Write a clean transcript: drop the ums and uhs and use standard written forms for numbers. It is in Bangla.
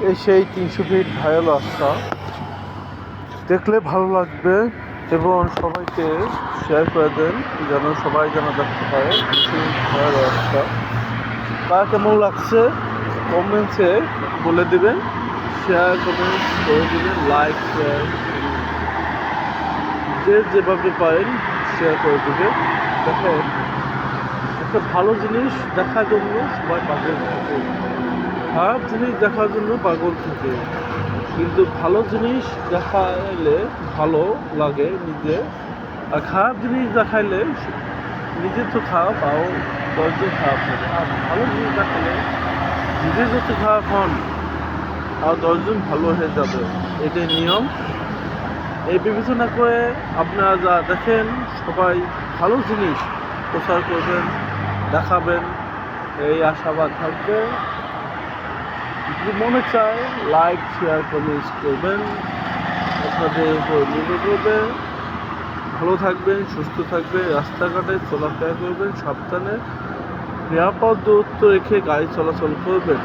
এই সেই ৩০০ ফিট ভাইরাল রাস্তা, দেখলে ভালো লাগবে এবং সবাইকে শেয়ার করে দেন যেন সবাই যেন দেখতে পারে ৩০০ ফিট ভাইরাল রাস্তা। কার কেমন লাগছে কমেন্টসে বলে দিবেন, শেয়ার কমেন্টস করে দিবেন, লাইক শেয়ার যে যেভাবে পারেন শেয়ার করে দেবেন। দেখেন, একটা ভালো জিনিস দেখার জন্য সবাই পাগল থাকে, খারাপ জিনিস দেখার জন্য পাগল থাকে, কিন্তু ভালো জিনিস দেখাইলে ভালো লাগে নিজে, আর খারাপ জিনিস দেখাইলে নিজে তো খারাপ আর দশজন খারাপ হবে। আর ভালো জিনিস দেখালে নিজে যত খারাপ হন আর দশজন ভালো হয়ে যাবে, এটাই নিয়ম। এই বিবেচনা করে আপনারা যা দেখেন সবাই ভালো জিনিস প্রচার করবেন, দেখাবেন, এই আশাবাদ থাকবে। যদি মনে চায় লাইক শেয়ার কমেন্টস করবেন, আপনাদের উপর নির্ভর করবে। ভালো থাকবেন, সুস্থ থাকবেন, রাস্তাঘাটে চলাফেরা করবেন, সাবধানে নিরাপদ দূরত্ব রেখে গাড়ি চলাচল করবেন।